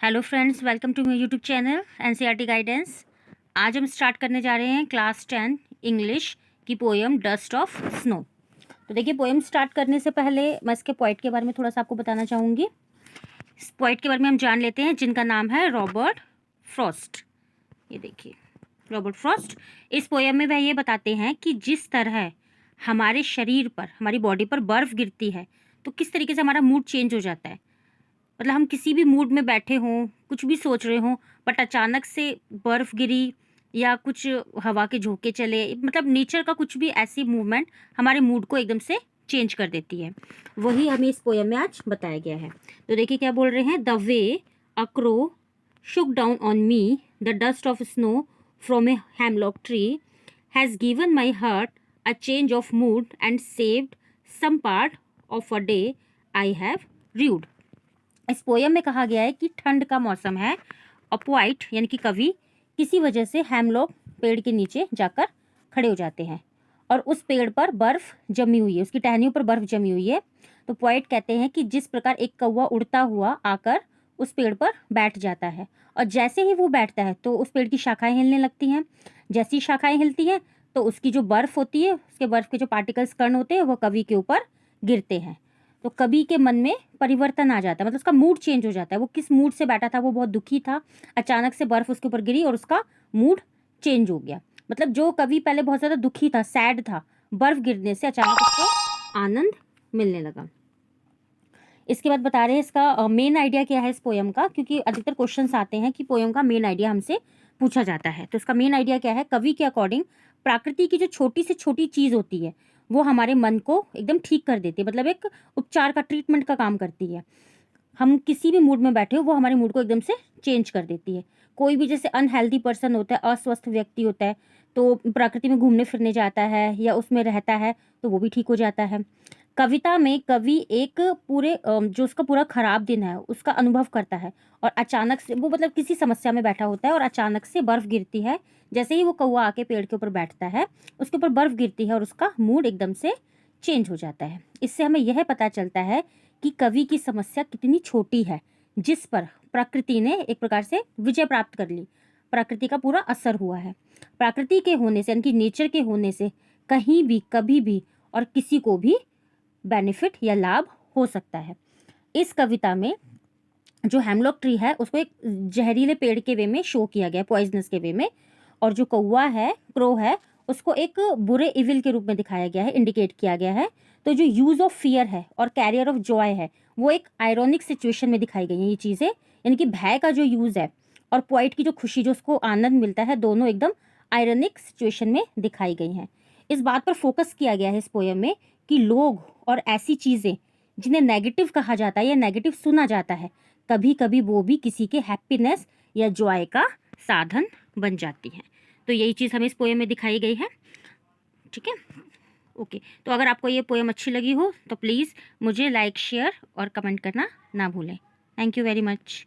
Hello friends, welcome to my YouTube channel NCERT guidance. आज हम start करने जा रहे हैं क्लास 10 इंग्लिश की पोएम डस्ट ऑफ स्नो। तो देखिए, पोएम स्टार्ट करने से पहले मैं इसके पोइट के बारे में थोड़ा सा आपको बताना चाहूँगी। इस पोइट के बारे में हम जान लेते हैं, जिनका नाम है रॉबर्ट फ्रॉस्ट। ये देखिए, रॉबर्ट फ्रॉस्ट। इस पोएम में वह ये बताते हैं कि जिस तरह हमारे शरीर पर, हमारी बॉडी पर बर्फ़ गिरती है तो किस तरीके से हमारा मूड चेंज हो जाता है। मतलब हम किसी भी मूड में बैठे हों, कुछ भी सोच रहे हों, बट अचानक से बर्फ़ गिरी या कुछ हवा के झोंके चले, मतलब नेचर का कुछ भी ऐसी मूवमेंट हमारे मूड को एकदम से चेंज कर देती है। वही हमें इस पोएम में आज बताया गया है। तो देखिए क्या बोल रहे हैं। The way a crow shook down on me the dust of snow from a hemlock tree has given my heart a change of mood and saved some part of a day I have rued। इस poem में कहा गया है कि ठंड का मौसम है और पोइट यानी कि कवि किसी वजह से हेमलॉक पेड़ के नीचे जाकर खड़े हो जाते हैं और उस पेड़ पर बर्फ़ जमी हुई है, उसकी टहनियों पर बर्फ़ जमी हुई है। तो पोइट कहते हैं कि जिस प्रकार एक कौवा उड़ता हुआ आकर उस पेड़ पर बैठ जाता है और जैसे ही वो बैठता है तो उस पेड़ की शाखाएं हिलने लगती हैं। जैसी शाखाएं हिलती हैं तो उसकी जो बर्फ़ होती है, उसके बर्फ़ के जो पार्टिकल्स, कण होते हैं, वो कवि के ऊपर गिरते हैं। तो कवि के मन में परिवर्तन आ जाता है, मतलब उसका मूड चेंज हो जाता है। वो किस मूड से बैठा था, वो बहुत दुखी था, अचानक से बर्फ़ उसके ऊपर गिरी और उसका मूड चेंज हो गया। मतलब जो कवि पहले बहुत ज़्यादा दुखी था, सैड था, बर्फ़ गिरने से अचानक उसको आनंद मिलने लगा। इसके बाद बता रहे हैं इसका मेन आइडिया क्या है इस पोयम का, क्योंकि अधिकतर क्वेश्चंस आते हैं कि पोयम का मेन आइडिया हमसे पूछा जाता है। तो इसका मेन आइडिया क्या है। कवि के अकॉर्डिंग प्रकृति की जो छोटी से छोटी चीज़ होती है वो हमारे मन को एकदम ठीक कर देती है, मतलब एक उपचार का, ट्रीटमेंट का काम करती है। हम किसी भी मूड में बैठे हो, वो हमारे मूड को एकदम से चेंज कर देती है। कोई भी जैसे अनहेल्दी पर्सन होता है, अस्वस्थ व्यक्ति होता है, तो प्रकृति में घूमने फिरने जाता है या उसमें रहता है तो वो भी ठीक हो जाता है। कविता में कवि एक पूरे जो उसका पूरा खराब दिन है उसका अनुभव करता है और अचानक से वो, मतलब किसी समस्या में बैठा होता है और अचानक से बर्फ़ गिरती है। जैसे ही वो कौवा आके पेड़ के ऊपर बैठता है, उसके ऊपर बर्फ़ गिरती है और उसका मूड एकदम से चेंज हो जाता है। इससे हमें यह पता चलता है कि कवि की समस्या कितनी छोटी है, जिस पर प्रकृति ने एक प्रकार से विजय प्राप्त कर ली। प्रकृति का पूरा असर हुआ है। प्रकृति के होने से, यानी कि नेचर के होने से कहीं भी, कभी भी और किसी को भी बेनिफिट या लाभ हो सकता है। इस कविता में जो हेमलॉक ट्री है उसको एक जहरीले पेड़ के वे में शो किया गया है, पॉइजनस के वे में, और जो कौवा है, क्रो है, उसको एक बुरे इविल के रूप में दिखाया गया है, इंडिकेट किया गया है। तो जो यूज़ ऑफ फियर है और कैरियर ऑफ जॉय है वो एक आयरॉनिक सिचुएशन में दिखाई गई हैं ये चीज़ें, यानी कि भय का जो यूज़ है और पोइट की जो खुशी, जो उसको आनंद मिलता है, दोनों एकदम आयरॉनिक सिचुएशन में दिखाई गई हैं। इस बात पर फोकस किया गया है इस पोयम में कि लोग और ऐसी चीज़ें जिन्हें नेगेटिव कहा जाता है या नेगेटिव सुना जाता है, कभी कभी वो भी किसी के हैप्पीनेस या जॉय का साधन बन जाती हैं। तो यही चीज़ हमें इस पोएम में दिखाई गई है। ठीक है, ओके। तो अगर आपको ये पोएम अच्छी लगी हो तो प्लीज़ मुझे लाइक, शेयर और कमेंट करना ना भूलें। Thank you very much.